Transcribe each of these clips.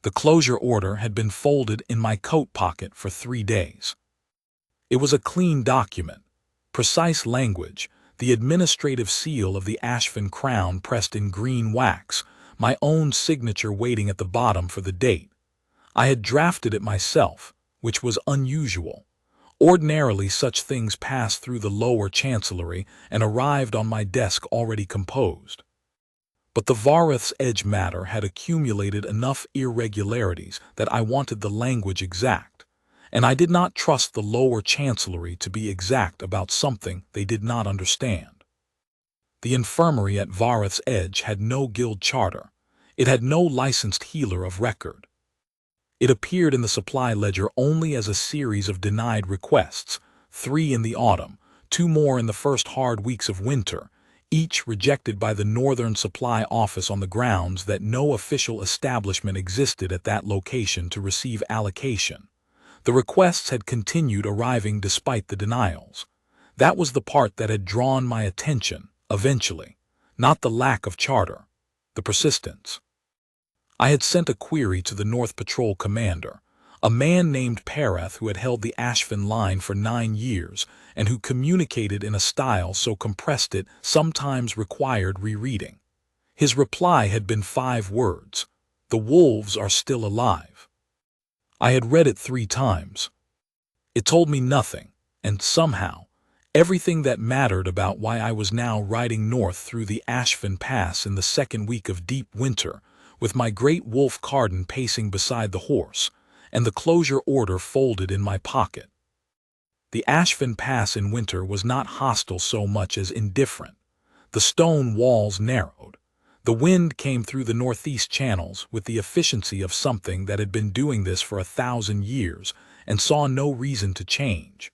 The closure order had been folded in my coat pocket for 3 days. It was a clean document, precise language, the administrative seal of the Ashfin crown pressed in green wax, my own signature waiting at the bottom for the date. I had drafted it myself, which was unusual. Ordinarily, such things passed through the lower chancellery and arrived on my desk already composed. But the Vareth's Edge matter had accumulated enough irregularities that I wanted the language exact, and I did not trust the lower chancellery to be exact about something they did not understand. The infirmary at Vareth's Edge had no guild charter. It had no licensed healer of record. It appeared in the supply ledger only as a series of denied requests, 3 in the autumn, 2 more in the first hard weeks of winter, each rejected by the Northern Supply Office on the grounds that no official establishment existed at that location to receive allocation. The requests had continued arriving despite the denials. That was the part that had drawn my attention, eventually, not the lack of charter, the persistence. I had sent a query to the North Patrol commander, a man named Pereth who had held the Ashfin line for 9 years and who communicated in a style so compressed it sometimes required rereading. His reply had been 5 words: "The wolves are still alive." I had read it 3 times. It told me nothing, and somehow, everything that mattered about why I was now riding north through the Ashfin Pass in the second week of deep winter, with my great wolf Carden pacing beside the horse, and the closure order folded in my pocket. The Ashfin Pass in winter was not hostile so much as indifferent. The stone walls narrowed. The wind came through the northeast channels with the efficiency of something that had been doing this for 1,000 years and saw no reason to change.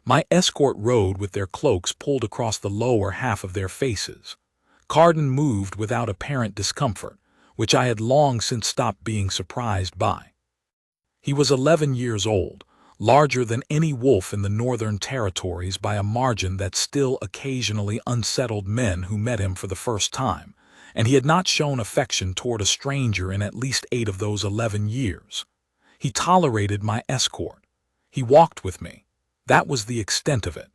My escort rode with their cloaks pulled across the lower half of their faces. Carden moved without apparent discomfort, which I had long since stopped being surprised by. He was 11 years old, larger than any wolf in the Northern Territories by a margin that still occasionally unsettled men who met him for the first time, and he had not shown affection toward a stranger in at least 8 of those 11 years. He tolerated my escort. He walked with me. That was the extent of it.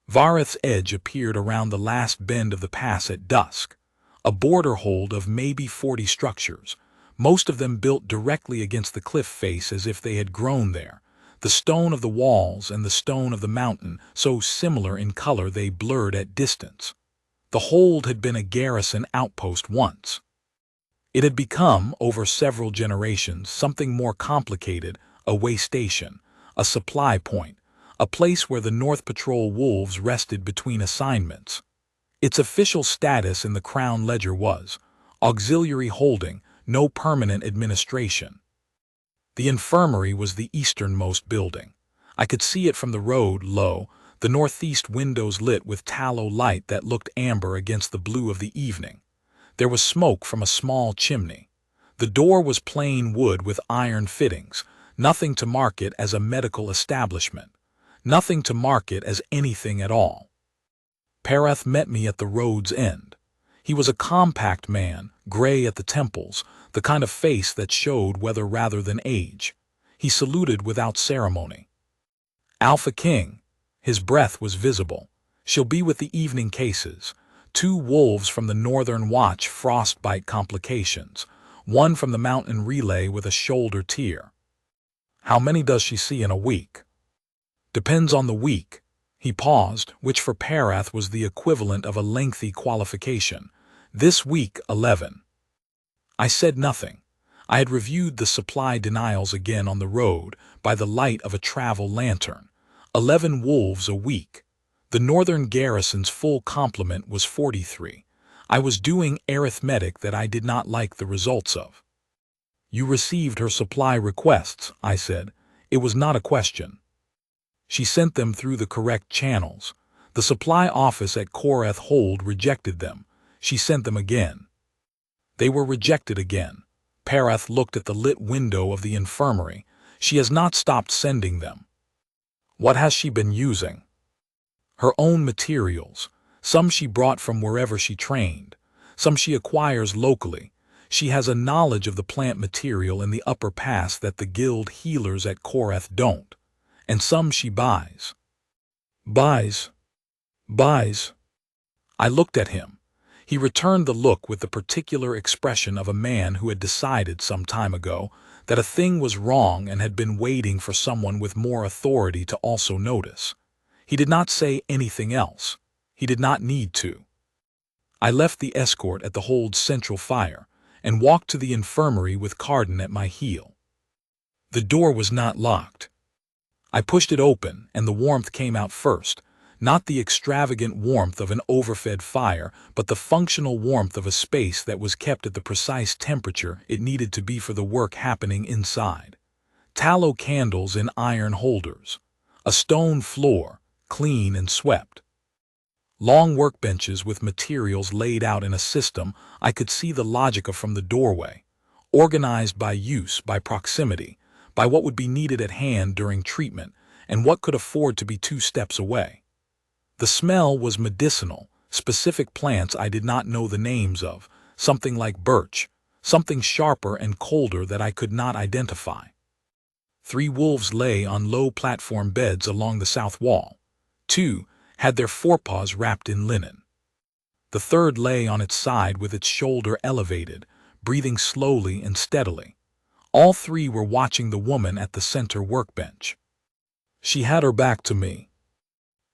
Vareth's Edge appeared around the last bend of the pass at dusk, a border hold of maybe 40 structures, most of them built directly against the cliff face as if they had grown there, the stone of the walls and the stone of the mountain so similar in color they blurred at distance. The hold had been a garrison outpost once. It had become, over several generations, something more complicated, a way station, a supply point, a place where the North Patrol wolves rested between assignments. Its official status in the Crown Ledger was auxiliary holding, no permanent administration. The infirmary was the easternmost building. I could see it from the road, low, the northeast windows lit with tallow light that looked amber against the blue of the evening. There was smoke from a small chimney. The door was plain wood with iron fittings, nothing to mark it as a medical establishment, nothing to mark it as anything at all. Pereth met me at the road's end. He was a compact man, gray at the temples, the kind of face that showed weather rather than age. He saluted without ceremony. "Alpha King." His breath was visible. "She'll be with the evening cases. 2 wolves from the Northern Watch frostbite complications, 1 from the mountain relay with a shoulder tear." "How many does she see in a week?" "Depends on the week." He paused, which for Pereth was the equivalent of a lengthy qualification. "This week, 11. I said nothing. I had reviewed the supply denials again on the road by the light of a travel lantern. 11 wolves a week. The Northern garrison's full complement was 43. I was doing arithmetic that I did not like the results of. "You received her supply requests," I said. It was not a question. "She sent them through the correct channels. The supply office at Koreth Hold rejected them. She sent them again." "They were rejected again." Pereth looked at the lit window of the infirmary. "She has not stopped sending them." "What has she been using?" "Her own materials. Some she brought from wherever she trained. Some she acquires locally. She has a knowledge of the plant material in the upper pass that the guild healers at Korath don't, and some she buys. Buys. Buys. I looked at him. He returned the look with the particular expression of a man who had decided some time ago that a thing was wrong and had been waiting for someone with more authority to also notice. He did not say anything else. He did not need to. I left the escort at the Hold's central fire and walked to the infirmary with Carden at my heel. The door was not locked. I pushed it open and the warmth came out first, not the extravagant warmth of an overfed fire, but the functional warmth of a space that was kept at the precise temperature it needed to be for the work happening inside. Tallow candles in iron holders. A stone floor, clean and swept. Long workbenches with materials laid out in a system I could see the logic of from the doorway, organized by use, by proximity, by what would be needed at hand during treatment, and what could afford to be 2 steps away. The smell was medicinal, specific plants I did not know the names of, something like birch, something sharper and colder that I could not identify. 3 wolves lay on low platform beds along the south wall. 2 had their forepaws wrapped in linen. The 3rd lay on its side with its shoulder elevated, breathing slowly and steadily. All 3 were watching the woman at the center workbench. She had her back to me.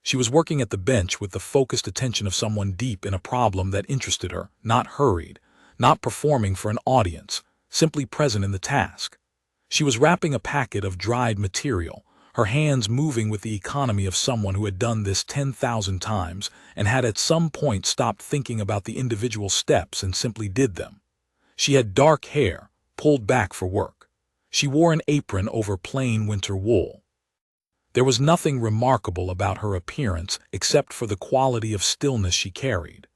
She was working at the bench with the focused attention of someone deep in a problem that interested her, not hurried, not performing for an audience, simply present in the task. She was wrapping a packet of dried material, her hands moving with the economy of someone who had done this 10,000 times and had at some point stopped thinking about the individual steps and simply did them. She had dark hair, pulled back for work. She wore an apron over plain winter wool. There was nothing remarkable about her appearance except for the quality of stillness she carried.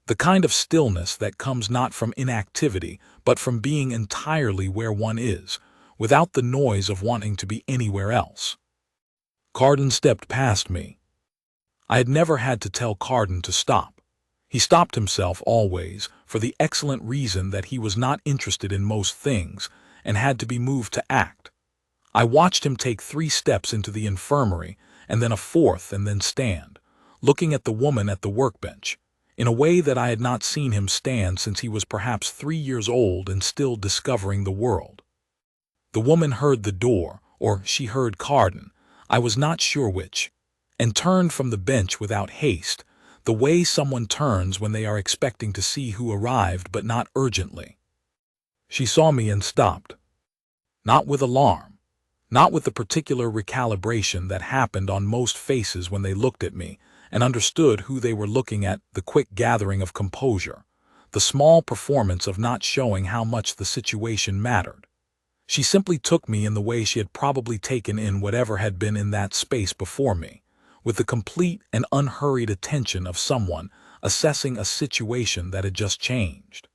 The kind of stillness that comes not from inactivity, but from being entirely where one is, without the noise of wanting to be anywhere else. Carden stepped past me. I had never had to tell Carden to stop. He stopped himself always, for the excellent reason that he was not interested in most things and had to be moved to act. I watched him take 3 steps into the infirmary, and then a 4th, and then stand, looking at the woman at the workbench, in a way that I had not seen him stand since he was perhaps 3 years old and still discovering the world. The woman heard the door, or she heard Carden, I was not sure which, and turned from the bench without haste, the way someone turns when they are expecting to see who arrived but not urgently. She saw me and stopped. Not with alarm. Not with the particular recalibration that happened on most faces when they looked at me and understood who they were looking at, the quick gathering of composure, the small performance of not showing how much the situation mattered. She simply took me in the way she had probably taken in whatever had been in that space before me, with the complete and unhurried attention of someone assessing a situation that had just changed.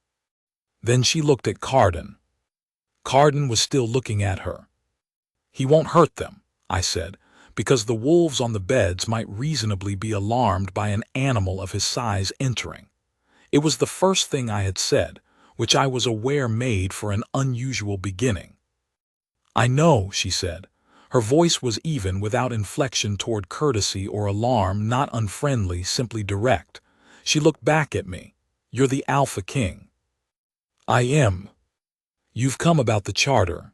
Then she looked at Carden. Carden was still looking at her. "He won't hurt them," I said, because the wolves on the beds might reasonably be alarmed by an animal of his size entering. It was the first thing I had said, which I was aware made for an unusual beginning. "I know," she said. Her voice was even, without inflection toward courtesy or alarm, not unfriendly, simply direct. She looked back at me. "You're the Alpha King." "I am." "You've come about the charter."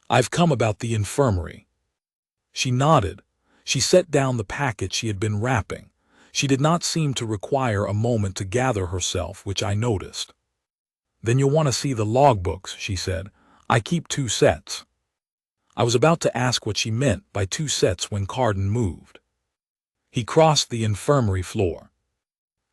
"I've come about the infirmary." She nodded. She set down the packet she had been wrapping. She did not seem to require a moment to gather herself, which I noticed. "Then you'll want to see the logbooks," she said. "I keep 2 sets." I was about to ask what she meant by 2 sets when Carden moved. He crossed the infirmary floor.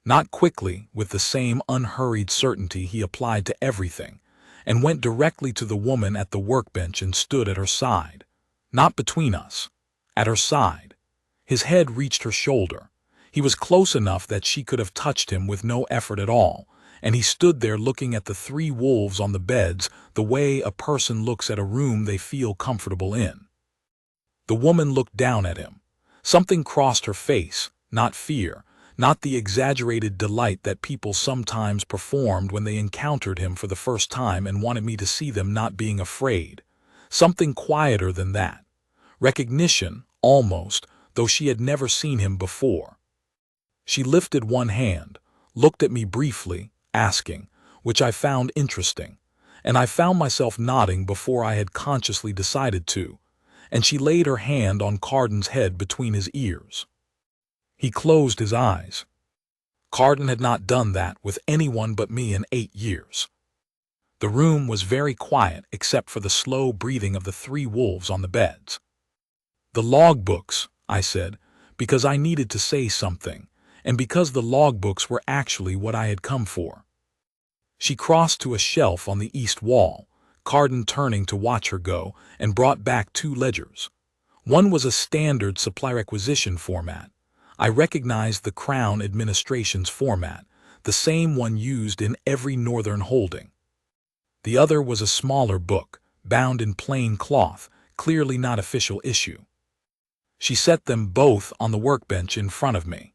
Not quickly, with the same unhurried certainty he applied to everything, and went directly to the woman at the workbench and stood at her side. Not between us. At her side. His head reached her shoulder. He was close enough that she could have touched him with no effort at all, and he stood there looking at the 3 wolves on the beds the way a person looks at a room they feel comfortable in. The woman looked down at him. Something crossed her face, not fear, not the exaggerated delight that people sometimes performed when they encountered him for the first time and wanted me to see them not being afraid. Something quieter than that. Recognition, almost, though she had never seen him before. She lifted one hand, looked at me briefly, asking, which I found interesting, and I found myself nodding before I had consciously decided to, and she laid her hand on Carden's head between his ears. He closed his eyes. Carden had not done that with anyone but me in 8 years. The room was very quiet except for the slow breathing of the 3 wolves on the beds. "The logbooks," I said, because I needed to say something, and because the logbooks were actually what I had come for. She crossed to a shelf on the east wall, Carden turning to watch her go, and brought back 2 ledgers. One was a standard supply requisition format. I recognized the Crown Administration's format, the same one used in every Northern holding. The other was a smaller book, bound in plain cloth, clearly not official issue. She set them both on the workbench in front of me.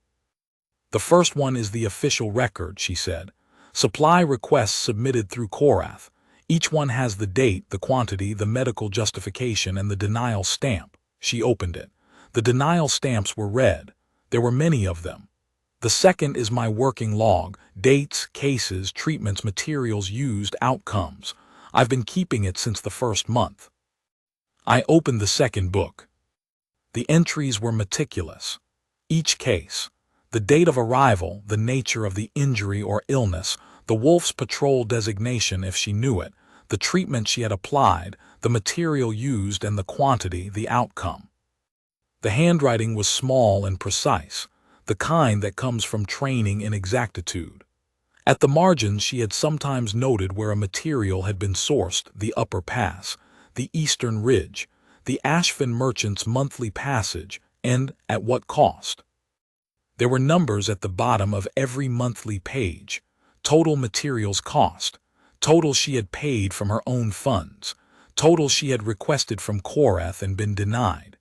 "The first one is the official record," she said. "Supply requests submitted through Korath. Each one has the date, the quantity, the medical justification, and the denial stamp." She opened it. The denial stamps were red. There were many of them. "The second is my working log, dates, cases, treatments, materials used, outcomes. I've been keeping it since the first month." I opened the second book. The entries were meticulous. Each case, the date of arrival, the nature of the injury or illness, the Wolf's Patrol designation if she knew it, the treatment she had applied, the material used, and the quantity, the outcome. The handwriting was small and precise, the kind that comes from training in exactitude. At the margins she had sometimes noted where a material had been sourced, the Upper Pass, the Eastern Ridge, the Ashfin Merchants' monthly passage, and at what cost. There were numbers at the bottom of every monthly page: total materials cost, total she had paid from her own funds, total she had requested from Korath and been denied.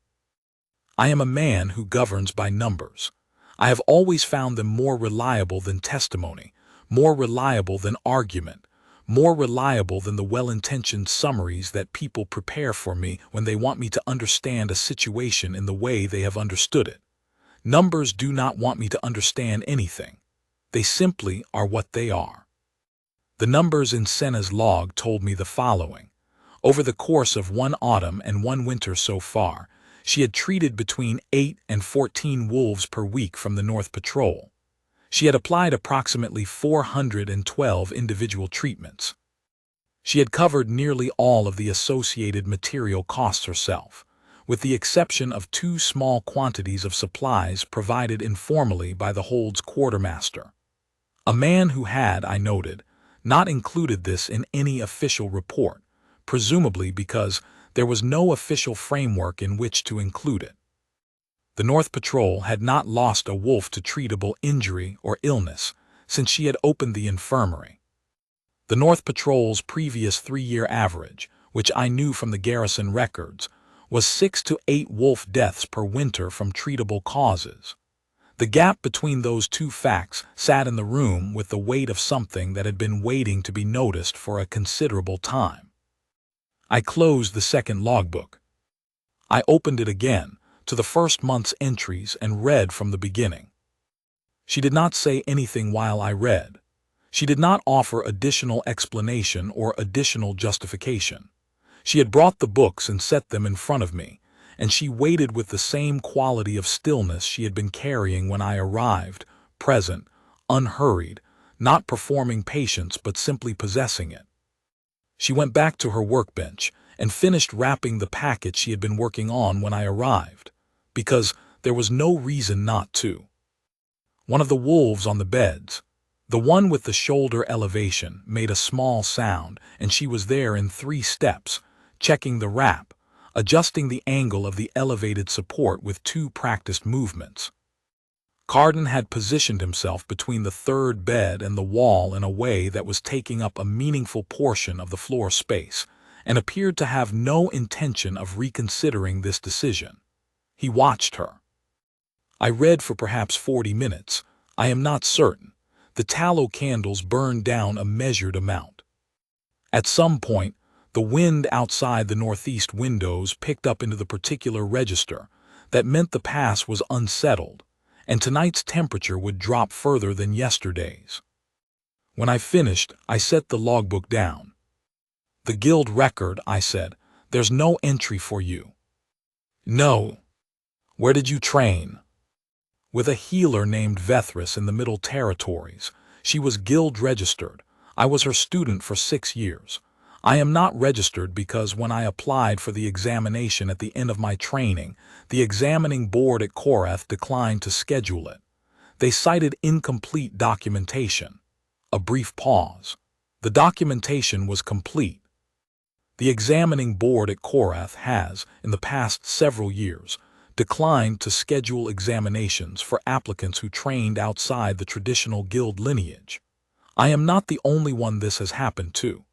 I am a man who governs by numbers. I have always found them more reliable than testimony, more reliable than argument, more reliable than the well-intentioned summaries that people prepare for me when they want me to understand a situation in the way they have understood it. Numbers do not want me to understand anything. They simply are what they are. The numbers in Senna's log told me the following. Over the course of 1 autumn and 1 winter so far, she had treated between 8 and 14 wolves per week from the North Patrol. She had applied approximately 412 individual treatments. She had covered nearly all of the associated material costs herself, with the exception of 2 small quantities of supplies provided informally by the hold's quartermaster. A man who had, I noted, not included this in any official report, presumably because there was no official framework in which to include it. The North Patrol had not lost a wolf to treatable injury or illness since she had opened the infirmary. The North Patrol's previous 3-year average, which I knew from the garrison records, was 6 to 8 wolf deaths per winter from treatable causes. The gap between those 2 facts sat in the room with the weight of something that had been waiting to be noticed for a considerable time. I closed the second logbook. I opened it again to the first month's entries and read from the beginning. She did not say anything while I read. She did not offer additional explanation or additional justification. She had brought the books and set them in front of me, and she waited with the same quality of stillness she had been carrying when I arrived, present, unhurried, not performing patience but simply possessing it. She went back to her workbench and finished wrapping the packet she had been working on when I arrived, because there was no reason not to. One of the wolves on the beds, the one with the shoulder elevation, made a small sound, and she was there in 3 steps, checking the wrap, adjusting the angle of the elevated support with 2 practiced movements. Carden had positioned himself between the 3rd bed and the wall in a way that was taking up a meaningful portion of the floor space, and appeared to have no intention of reconsidering this decision. He watched her. I read for perhaps 40 minutes, I am not certain. The tallow candles burned down a measured amount. At some point, the wind outside the northeast windows picked up into the particular register. That meant the pass was unsettled, and tonight's temperature would drop further than yesterday's. When I finished, I set the logbook down. "The guild record," I said. "There's no entry for you." "No. Where did you train?" "With a healer named Vethris in the Middle Territories. She was guild registered. I was her student for 6 years. I am not registered because when I applied for the examination at the end of my training, the examining board at Korath declined to schedule it. They cited incomplete documentation." A brief pause. "The documentation was complete. The examining board at Korath has, in the past several years, declined to schedule examinations for applicants who trained outside the traditional guild lineage. I am not the only one this has happened to."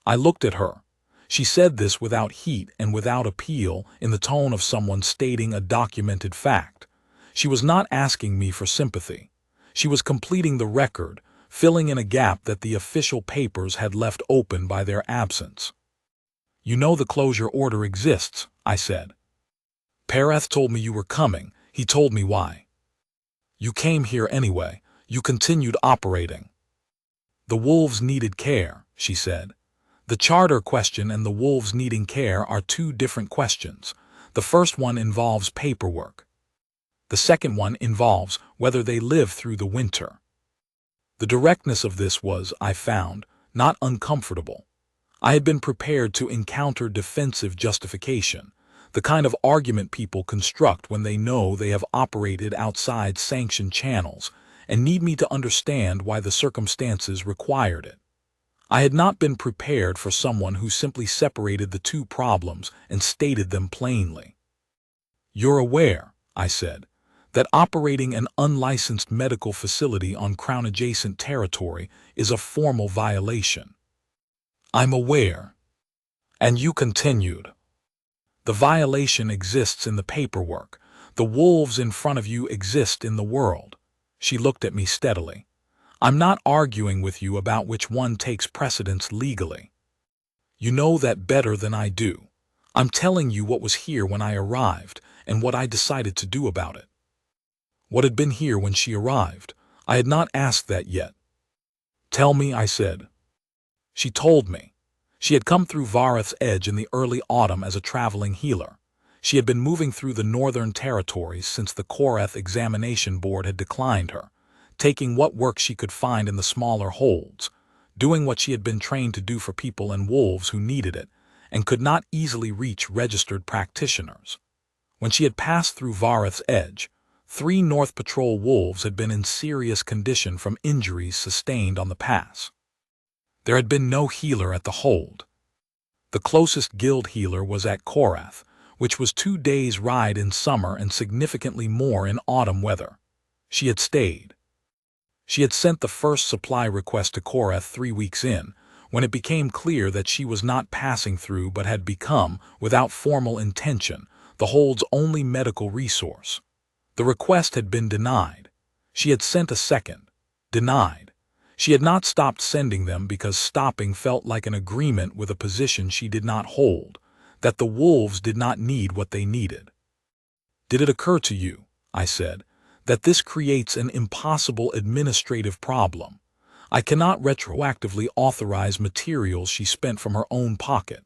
I looked at her. She said this without heat and without appeal, in the tone of someone stating a documented fact. She was not asking me for sympathy. She was completing the record, filling in a gap that the official papers had left open by their absence. "You know the closure order exists," I said. "Pereth told me you were coming. He told me why." "You came here anyway. You continued operating." "The wolves needed care," she said. "The charter question and the wolves needing care are two different questions. The first one involves paperwork. The second one involves whether they live through the winter." The directness of this was, I found, not uncomfortable. I had been prepared to encounter defensive justification, the kind of argument people construct when they know they have operated outside sanctioned channels and need me to understand why the circumstances required it. I had not been prepared for someone who simply separated the two problems and stated them plainly. "You're aware," I said, "that operating an unlicensed medical facility on Crown-adjacent territory is a formal violation." "I'm aware." And you continued. "The violation exists in the paperwork. The wolves in front of you exist in the world." She looked at me steadily. "I'm not arguing with you about which one takes precedence legally. You know that better than I do. I'm telling you what was here when I arrived and what I decided to do about it." What had been here when she arrived? I had not asked that yet. "Tell me," I said. She told me. She had come through Vareth's Edge in the early autumn as a traveling healer. She had been moving through the northern territories since the Korath examination board had declined her, taking what work she could find in the smaller holds, doing what she had been trained to do for people and wolves who needed it and could not easily reach registered practitioners. When she had passed through Vareth's Edge, 3 North Patrol wolves had been in serious condition from injuries sustained on the pass. There had been no healer at the hold. The closest guild healer was at Korath, which was 2 days' ride in summer and significantly more in autumn weather. She had stayed. She had sent the first supply request to Korath 3 weeks in, when it became clear that she was not passing through but had become, without formal intention, the hold's only medical resource. The request had been denied. She had sent a second. Denied. She had not stopped sending them because stopping felt like an agreement with a position she did not hold, that the wolves did not need what they needed. "Did it occur to you," I said, "that this creates an impossible administrative problem? I cannot retroactively authorize materials she spent from her own pocket.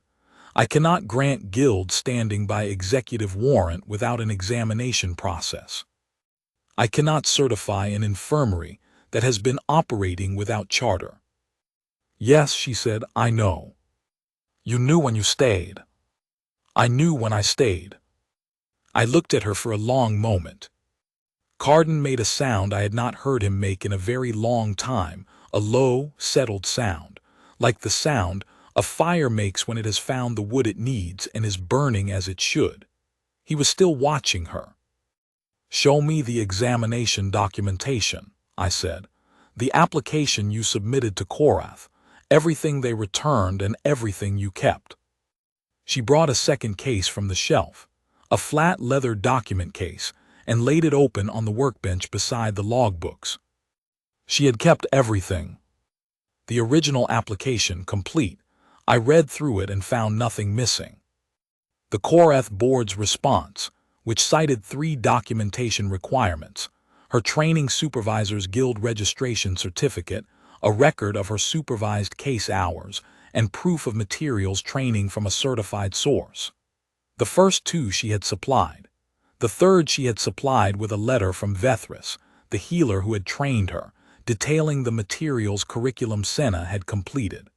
I cannot grant guild standing by executive warrant without an examination process. I cannot certify an infirmary that has been operating without charter." "Yes," she said, "I know. You knew when you stayed." "I knew when I stayed." I looked at her for a long moment. Carden made a sound I had not heard him make in a very long time, a low, settled sound, like the sound a fire makes when it has found the wood it needs and is burning as it should. He was still watching her. "Show me the examination documentation," I said. "The application you submitted to Korath, everything they returned and everything you kept." She brought a second case from the shelf, a flat leather document case, and laid it open on the workbench beside the logbooks. She had kept everything. The original application complete. I read through it and found nothing missing. The Korath Board's response, which cited 3 documentation requirements: her training supervisor's guild registration certificate, a record of her supervised case hours, and proof of materials training from a certified source. The first 2 she had supplied. The third she had supplied with a letter from Vethris, the healer who had trained her, detailing the materials Curriculum Senna had completed.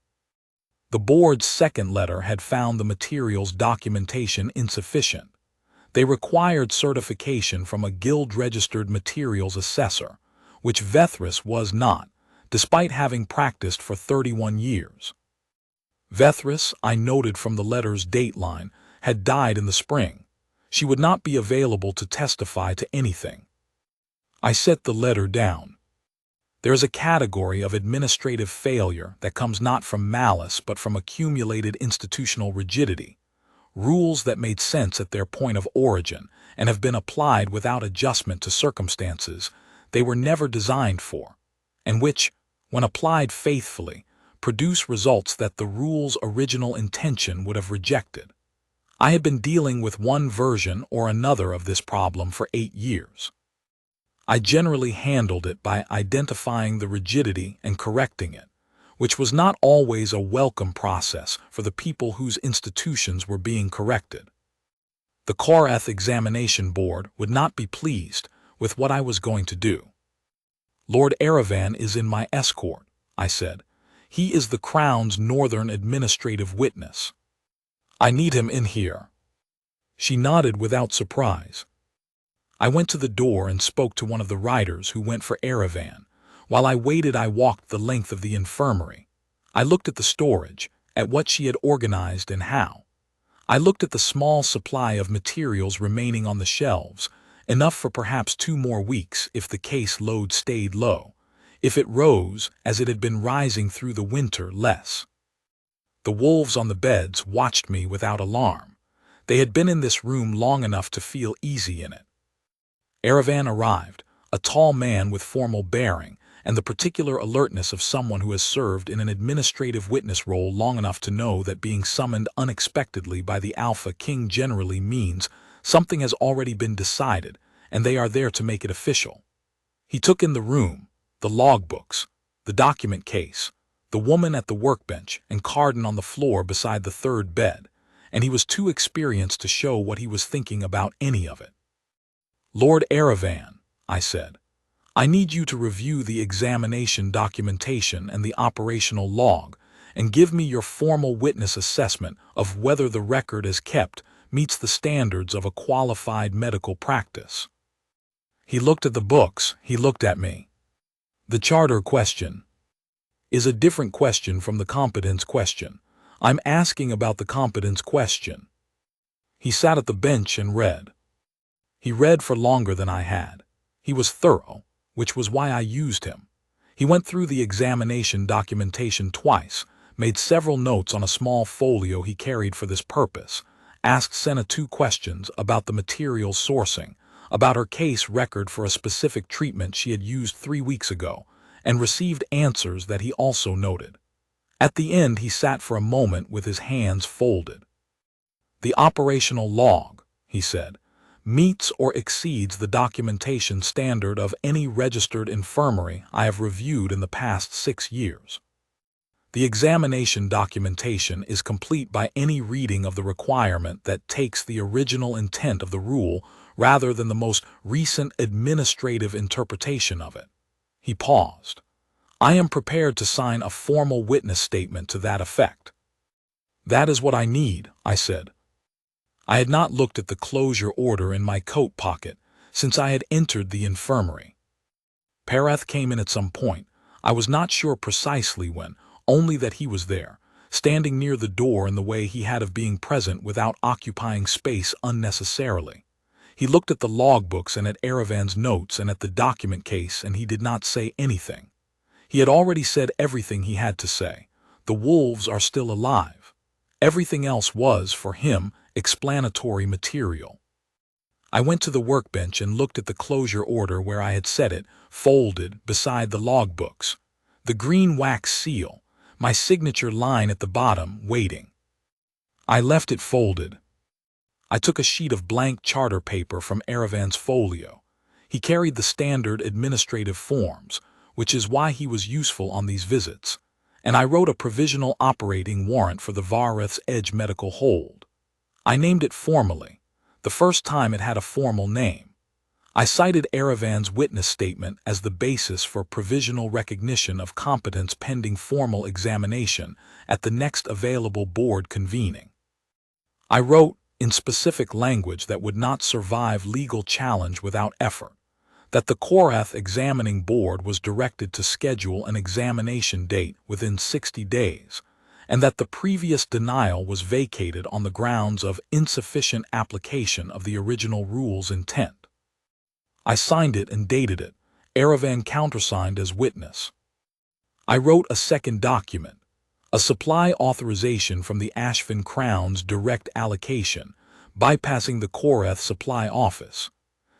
The board's second letter had found the materials documentation insufficient. They required certification from a guild-registered materials assessor, which Vethris was not, despite having practiced for 31 years. Vethris, I noted from the letter's dateline, had died in the spring. She would not be available to testify to anything. I set the letter down. There is a category of administrative failure that comes not from malice but from accumulated institutional rigidity, rules that made sense at their point of origin and have been applied without adjustment to circumstances they were never designed for, and which, when applied faithfully, produce results that the rule's original intention would have rejected. I had been dealing with one version or another of this problem for 8 years. I generally handled it by identifying the rigidity and correcting it, which was not always a welcome process for the people whose institutions were being corrected. The Korath Examination Board would not be pleased with what I was going to do. Lord Aravan is in my escort, I said. He is the Crown's northern administrative witness. I need him in here. She nodded without surprise. I went to the door and spoke to one of the riders who went for Aravan. While I waited, I walked the length of the infirmary. I looked at the storage, at what she had organized and how. I looked at the small supply of materials remaining on the shelves, enough for perhaps 2 more weeks if the case load stayed low. If it rose, as it had been rising through the winter, less. The wolves on the beds watched me without alarm. They had been in this room long enough to feel easy in it. Aravan arrived, a tall man with formal bearing and the particular alertness of someone who has served in an administrative witness role long enough to know that being summoned unexpectedly by the Alpha King generally means something has already been decided and they are there to make it official. He took in the room, the logbooks, the document case, the woman at the workbench, and Carden on the floor beside the third bed, and he was too experienced to show what he was thinking about any of it. Lord Aravan, I said, I need you to review the examination documentation and the operational log and give me your formal witness assessment of whether the record as kept meets the standards of a qualified medical practice. He looked at the books, he looked at me. The charter question is a different question from the competence question. I'm asking about the competence question. He sat at the bench and read. He read for longer than I had. He was thorough, which was why I used him. He went through the examination documentation twice, made several notes on a small folio he carried for this purpose, asked Senna 2 questions about the material sourcing, about her case record for a specific treatment she had used 3 weeks ago, and received answers that he also noted. At the end, he sat for a moment with his hands folded. The operational log, he said, meets or exceeds the documentation standard of any registered infirmary I have reviewed in the past 6 years. The examination documentation is complete by any reading of the requirement that takes the original intent of the rule rather than the most recent administrative interpretation of it. He paused. I am prepared to sign a formal witness statement to that effect. That is what I need, I said. I had not looked at the closure order in my coat pocket since I had entered the infirmary. Parath came in at some point. I was not sure precisely when, only that he was there, standing near the door in the way he had of being present without occupying space unnecessarily. He looked at the logbooks and at Aravan's notes and at the document case, and he did not say anything. He had already said everything he had to say. The wolves are still alive. Everything else was, for him, explanatory material. I went to the workbench and looked at the closure order where I had set it, folded beside the logbooks. The green wax seal, my signature line at the bottom, waiting. I left it folded. I took a sheet of blank charter paper from Aravan's folio. He carried the standard administrative forms, which is why he was useful on these visits, and I wrote a provisional operating warrant for the Vareth's Edge medical hold. I named it formally, the first time it had a formal name. I cited Aravan's witness statement as the basis for provisional recognition of competence pending formal examination at the next available board convening. I wrote, in specific language that would not survive legal challenge without effort, that the Korath examining board was directed to schedule an examination date within 60 days, and that the previous denial was vacated on the grounds of insufficient application of the original rule's intent. I signed it and dated it. Aravan countersigned as witness. I wrote a second document, a supply authorization from the Ashfin Crown's direct allocation, bypassing the Korath supply office.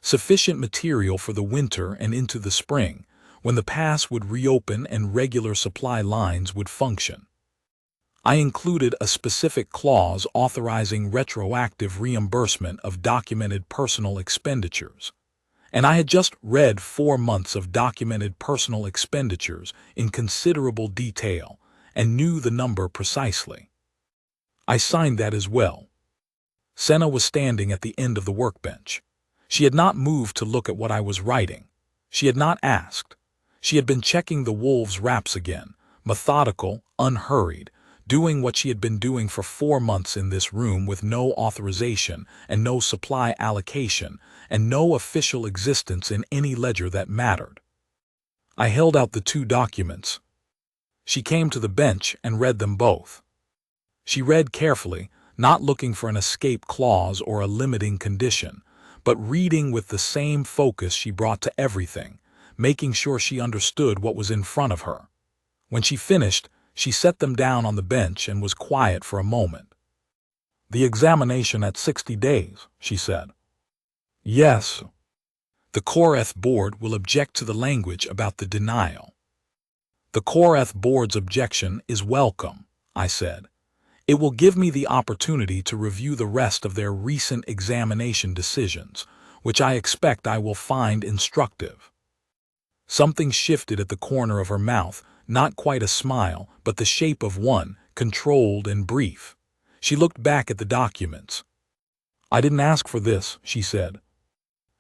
Sufficient material for the winter and into the spring, when the pass would reopen and regular supply lines would function. I included a specific clause authorizing retroactive reimbursement of documented personal expenditures. And I had just read 4 months of documented personal expenditures in considerable detail and knew the number precisely. I signed that as well. Senna was standing at the end of the workbench. She had not moved to look at what I was writing. She had not asked. She had been checking the wolves' wraps again, methodical, unhurried, doing what she had been doing for 4 months in this room with no authorization and no supply allocation and no official existence in any ledger that mattered. I held out the 2 documents. She came to the bench and read them both. She read carefully, not looking for an escape clause or a limiting condition, but reading with the same focus she brought to everything, making sure she understood what was in front of her. When she finished, she set them down on the bench and was quiet for a moment. "The examination at 60 days, she said. "Yes. The Korath board will object to the language about the denial." "The Korath board's objection is welcome," I said. "It will give me the opportunity to review the rest of their recent examination decisions, which I expect I will find instructive." Something shifted at the corner of her mouth, not quite a smile, but the shape of one, controlled and brief. She looked back at the documents. "I didn't ask for this," she said.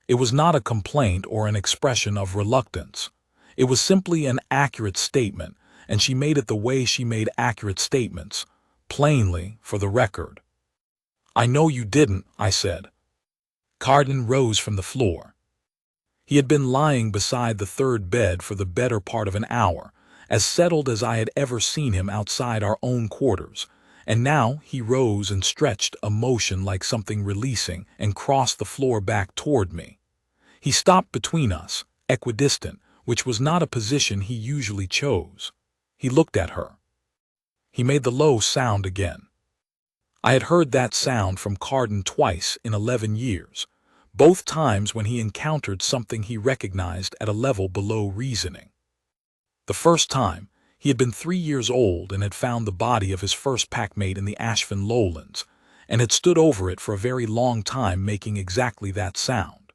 It was not a complaint or an expression of reluctance. It was simply an accurate statement, and she made it the way she made accurate statements, plainly, for the record. "I know you didn't," I said. Carden rose from the floor. He had been lying beside the third bed for the better part of an hour, as settled as I had ever seen him outside our own quarters, and now he rose and stretched a motion like something releasing and crossed the floor back toward me. He stopped between us, equidistant, which was not a position he usually chose. He looked at her. He made the low sound again. I had heard that sound from Carden twice in 11 years, both times when he encountered something he recognized at a level below reasoning. The first time, he had been 3 years old and had found the body of his first packmate in the Ashfin lowlands, and had stood over it for a very long time making exactly that sound.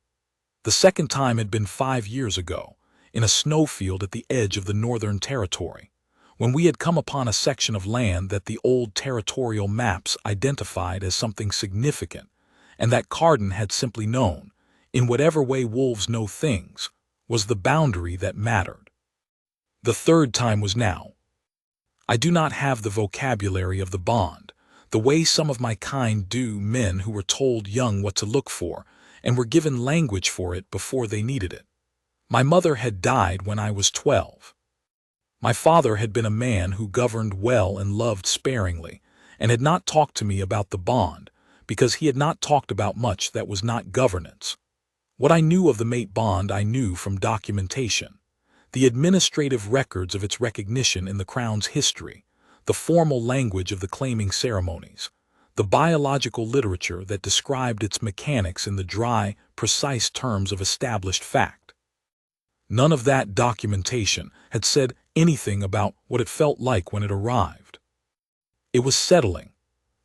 The second time had been 5 years ago, in a snowfield at the edge of the Northern Territory, when we had come upon a section of land that the old territorial maps identified as something significant, and that Carden had simply known, in whatever way wolves know things, was the boundary that mattered. The third time was now. I do not have the vocabulary of the bond, the way some of my kind do, men who were told young what to look for, and were given language for it before they needed it. My mother had died when I was 12. My father had been a man who governed well and loved sparingly, and had not talked to me about the bond, because he had not talked about much that was not governance. What I knew of the mate bond I knew from documentation, the administrative records of its recognition in the Crown's history, the formal language of the claiming ceremonies, the biological literature that described its mechanics in the dry, precise terms of established fact. None of that documentation had said anything about what it felt like when it arrived. It was settling.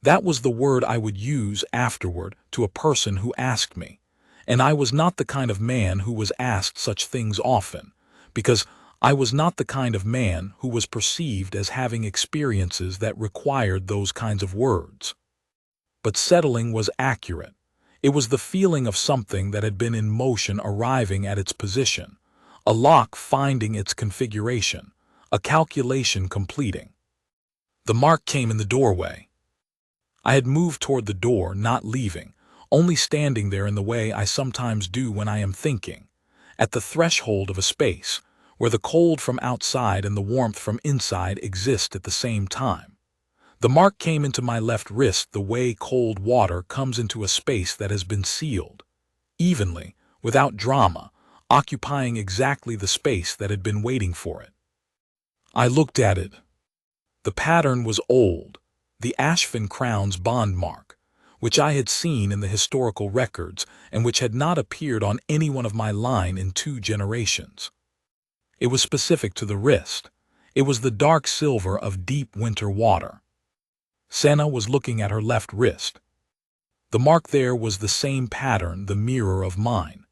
That was the word I would use afterward to a person who asked me, and I was not the kind of man who was asked such things often, because I was not the kind of man who was perceived as having experiences that required those kinds of words. But settling was accurate. It was the feeling of something that had been in motion arriving at its position, a lock finding its configuration, a calculation completing. The mark came in the doorway. I had moved toward the door, not leaving, only standing there in the way I sometimes do when I am thinking, at the threshold of a space, where the cold from outside and the warmth from inside exist at the same time. The mark came into my left wrist the way cold water comes into a space that has been sealed, evenly, without drama, occupying exactly the space that had been waiting for it. I looked at it. The pattern was old, the Ashfin Crown's bond mark, which I had seen in the historical records and which had not appeared on any one of my line in 2 generations. It was specific to the wrist. It was the dark silver of deep winter water. Senna was looking at her left wrist. The mark there was the same pattern, the mirror of mine.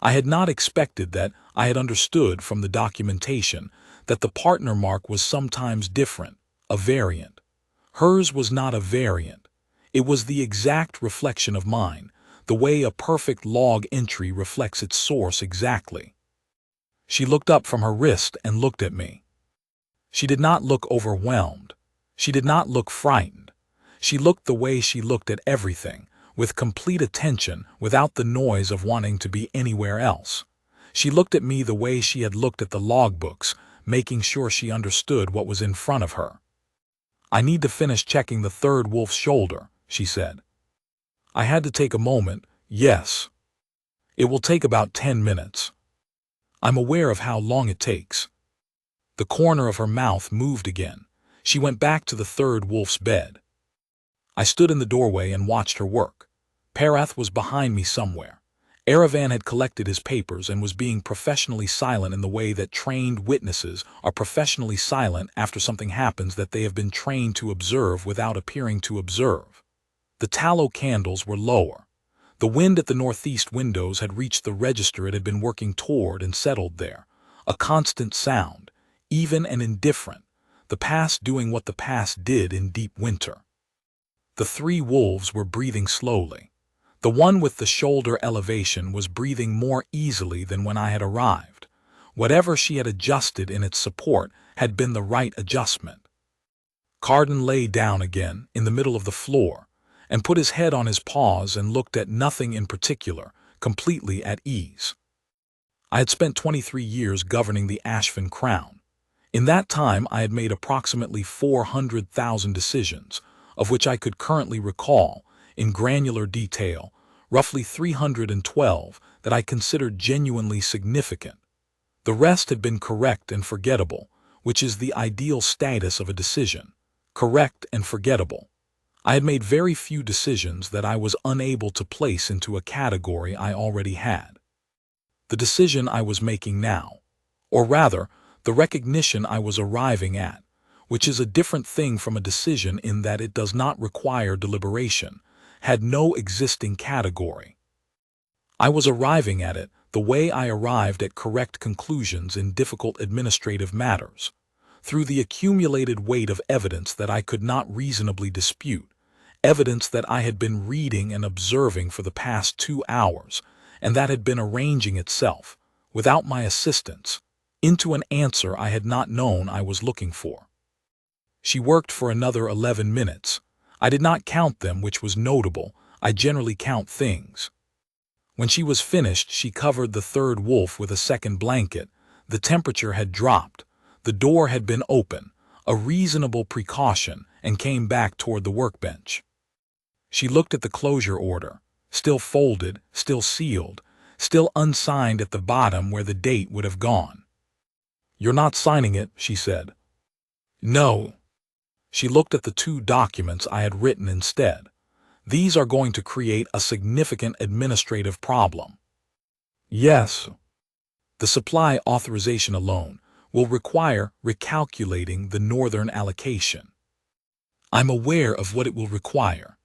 I had not expected that. I had understood from the documentation that the partner mark was sometimes different, a variant. Hers was not a variant. It was the exact reflection of mine, the way a perfect log entry reflects its source exactly. She looked up from her wrist and looked at me. She did not look overwhelmed. She did not look frightened. She looked the way she looked at everything, with complete attention, without the noise of wanting to be anywhere else. She looked at me the way she had looked at the logbooks, making sure she understood what was in front of her. "I need to finish checking the third wolf's shoulder," she said. I had to take a moment. "Yes. It will take about 10 minutes. I'm aware of how long it takes." The corner of her mouth moved again. She went back to the third wolf's bed. I stood in the doorway and watched her work. Parath was behind me somewhere. Aravan had collected his papers and was being professionally silent in the way that trained witnesses are professionally silent after something happens that they have been trained to observe without appearing to observe. The tallow candles were lower. The wind at the northeast windows had reached the register it had been working toward and settled there, a constant sound, even and indifferent, the past doing what the past did in deep winter. The 3 wolves were breathing slowly. The one with the shoulder elevation was breathing more easily than when I had arrived. Whatever she had adjusted in its support had been the right adjustment. Carden lay down again in the middle of the floor and put his head on his paws and looked at nothing in particular, completely at ease. I had spent 23 years governing the Ashfin Crown. In that time I had made approximately 400,000 decisions, of which I could currently recall, in granular detail, roughly 312 that I considered genuinely significant. The rest had been correct and forgettable, which is the ideal status of a decision, correct and forgettable. I had made very few decisions that I was unable to place into a category I already had. The decision I was making now, or rather, the recognition I was arriving at, which is a different thing from a decision in that it does not require deliberation, had no existing category. I was arriving at it the way I arrived at correct conclusions in difficult administrative matters, through the accumulated weight of evidence that I could not reasonably dispute, evidence that I had been reading and observing for the past 2 hours, and that had been arranging itself, without my assistance, into an answer I had not known I was looking for. She worked for another 11 minutes. I did not count them, which was notable. I generally count things. When she was finished, she covered the third wolf with a second blanket. The temperature had dropped. The door had been open, a reasonable precaution, and came back toward the workbench. She looked at the closure order, still folded, still sealed, still unsigned at the bottom where the date would have gone. "You're not signing it," she said. "No." She looked at the 2 documents I had written instead. "These are going to create a significant administrative problem." Yes, the supply authorization alone will require recalculating the northern allocation. I'm aware of what it will require.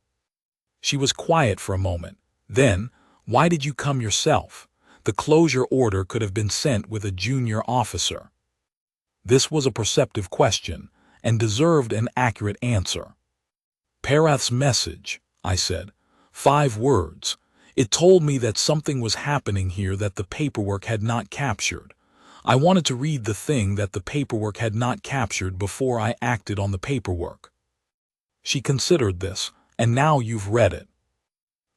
She was quiet for a moment. Then, why did you come yourself? The closure order could have been sent with a junior officer. This was a perceptive question and deserved an accurate answer. Parath's message, I said. 5 words. It told me that something was happening here that the paperwork had not captured. I wanted to read the thing that the paperwork had not captured before I acted on the paperwork. She considered this, and now you've read it.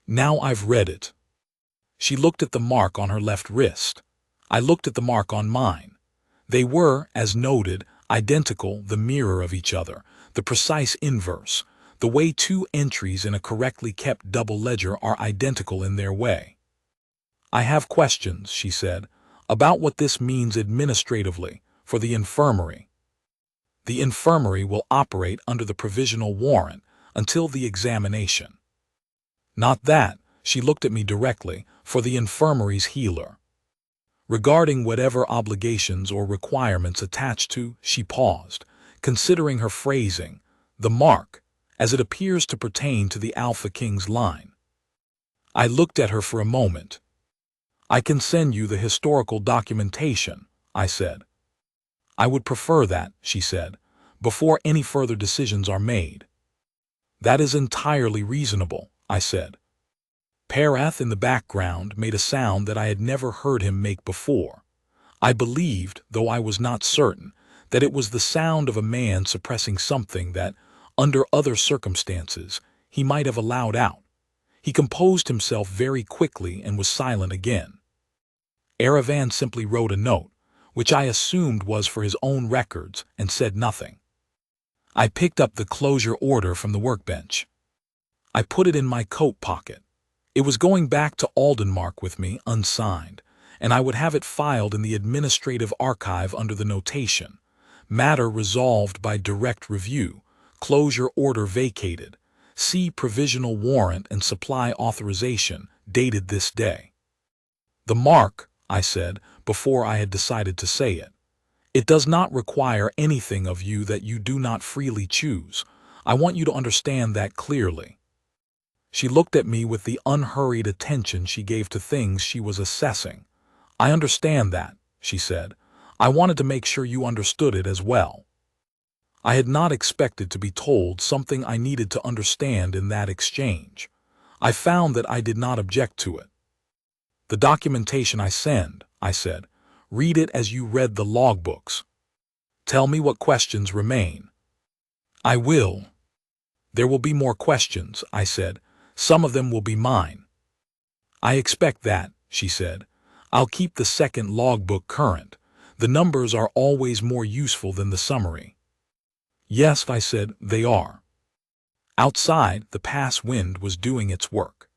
Now I've read it. She looked at the mark on her left wrist. I looked at the mark on mine. They were, as noted, identical, the mirror of each other, the precise inverse, the way 2 entries in a correctly kept double ledger are identical in their way. I have questions, she said, about what this means administratively for the infirmary. The infirmary will operate under the provisional warrant until the examination. Not that, she looked at me directly, for the infirmary's healer. Regarding whatever obligations or requirements attached to, she paused, considering her phrasing, the mark, as it appears to pertain to the Alpha King's line. I looked at her for a moment. I can send you the historical documentation, I said. I would prefer that, she said, before any further decisions are made. That is entirely reasonable, I said. Parath in the background made a sound that I had never heard him make before. I believed, though I was not certain, that it was the sound of a man suppressing something that, under other circumstances, he might have allowed out. He composed himself very quickly and was silent again. Aravan simply wrote a note, which I assumed was for his own records, and said nothing. I picked up the closure order from the workbench. I put it in my coat pocket. It was going back to Aldenmark with me, unsigned, and I would have it filed in the administrative archive under the notation, matter resolved by direct review, closure order vacated, see provisional warrant and supply authorization, dated this day. The mark, I said, before I had decided to say it. It does not require anything of you that you do not freely choose. I want you to understand that clearly. She looked at me with the unhurried attention she gave to things she was assessing. I understand that, she said. I wanted to make sure you understood it as well. I had not expected to be told something I needed to understand in that exchange. I found that I did not object to it. The documentation I send, I said, read it as you read the logbooks. Tell me what questions remain. I will. There will be more questions, I said. Some of them will be mine. I expect that, she said. I'll keep the second logbook current. The numbers are always more useful than the summary. Yes, I said, they are. Outside, the pass wind was doing its work.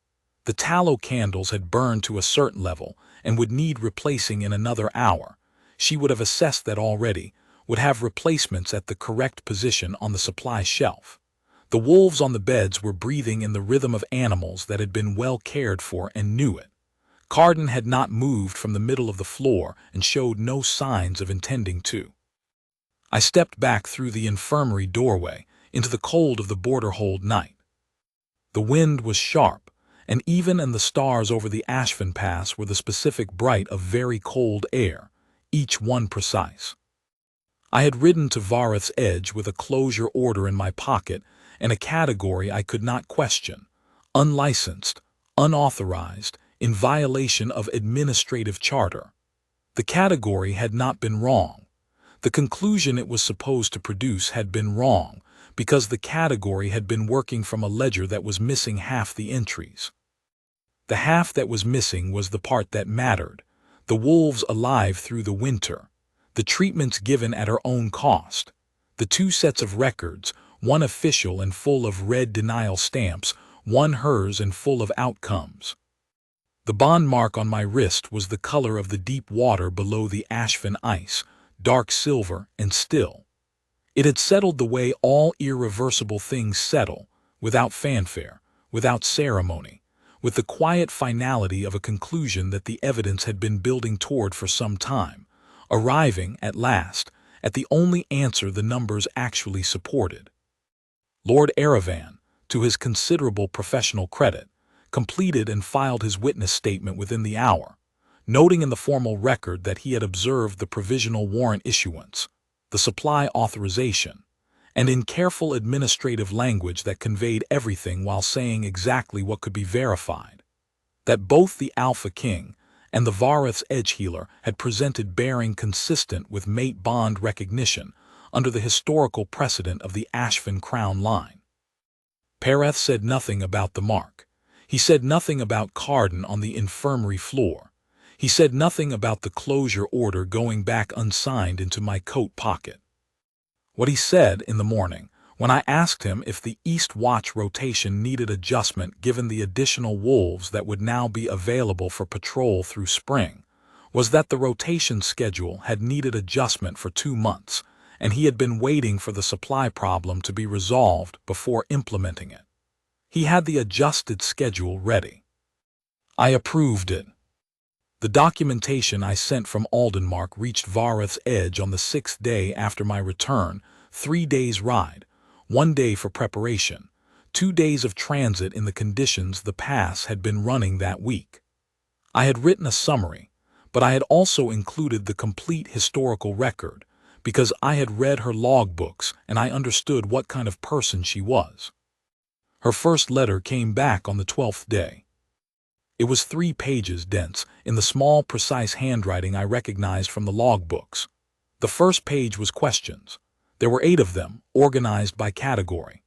The tallow candles had burned to a certain level and would need replacing in another hour. She would have assessed that already, would have replacements at the correct position on the supply shelf. The wolves on the beds were breathing in the rhythm of animals that had been well cared for and knew it. Carden had not moved from the middle of the floor and showed no signs of intending to. I stepped back through the infirmary doorway into the cold of the border-hold night. The wind was sharp, and even in the stars over the Ashfin Pass were the specific bright of very cold air, each one precise. I had ridden to Vareth's edge with a closure order in my pocket and a category I could not question, unlicensed, unauthorized, in violation of administrative charter. The category had not been wrong. The conclusion it was supposed to produce had been wrong, because the category had been working from a ledger that was missing half the entries. The half that was missing was the part that mattered, the wolves alive through the winter, the treatments given at her own cost, the 2 sets of records, one official and full of red denial stamps, one hers and full of outcomes. The bond mark on my wrist was the color of the deep water below the Ashfin ice, dark silver and still. It had settled the way all irreversible things settle, without fanfare, without ceremony, with the quiet finality of a conclusion that the evidence had been building toward for some time, arriving, at last, at the only answer the numbers actually supported. Lord Arravan, to his considerable professional credit, completed and filed his witness statement within the hour, noting in the formal record that he had observed the provisional warrant issuance, the supply authorization, and in careful administrative language that conveyed everything while saying exactly what could be verified, that both the Alpha King and the Vareth's Edge Healer had presented bearing consistent with mate bond recognition under the historical precedent of the Ashfin Crown line. Pereth said nothing about the mark. He said nothing about Carden on the infirmary floor. He said nothing about the closure order going back unsigned into my coat pocket. What he said in the morning, when I asked him if the East Watch rotation needed adjustment given the additional wolves that would now be available for patrol through spring, was that the rotation schedule had needed adjustment for 2 months, and he had been waiting for the supply problem to be resolved before implementing it. He had the adjusted schedule ready. I approved it. The documentation I sent from Aldenmark reached Vareth's Edge on the 6th day after my return, 3 days' ride, 1 day for preparation, 2 days of transit in the conditions the pass had been running that week. I had written a summary, but I had also included the complete historical record, because I had read her logbooks and I understood what kind of person she was. Her first letter came back on the 12th day. It was 3 pages dense, in the small, precise handwriting I recognized from the logbooks. The first page was questions. There were 8 of them, organized by category.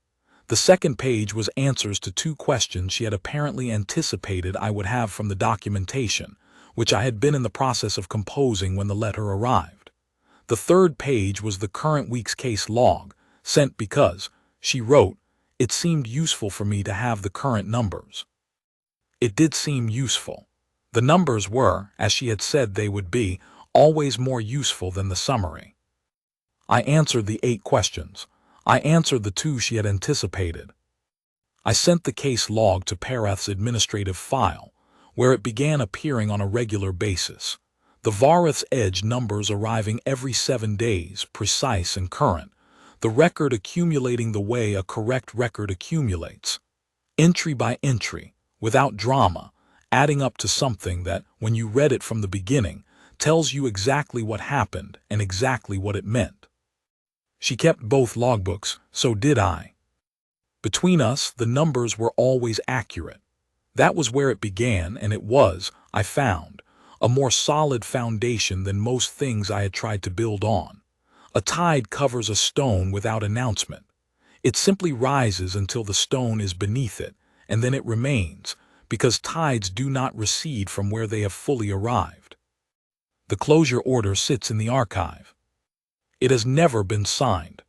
The second page was answers to 2 questions she had apparently anticipated I would have from the documentation, which I had been in the process of composing when the letter arrived. The third page was the current week's case log, sent because, she wrote, it seemed useful for me to have the current numbers. It did seem useful. The numbers were, as she had said they would be, always more useful than the summary. I answered the 8 questions. I answered the 2 she had anticipated. I sent the case log to Pereth's administrative file, where it began appearing on a regular basis. The Vareth's Edge numbers arriving every 7 days, precise and current, the record accumulating the way a correct record accumulates, entry by entry, without drama, adding up to something that, when you read it from the beginning, tells you exactly what happened and exactly what it meant. She kept both logbooks, so did I. Between us, the numbers were always accurate. That was where it began, and it was, I found, a more solid foundation than most things I had tried to build on. A tide covers a stone without announcement. It simply rises until the stone is beneath it, and then it remains, because tides do not recede from where they have fully arrived. The closure order sits in the archive. It has never been signed.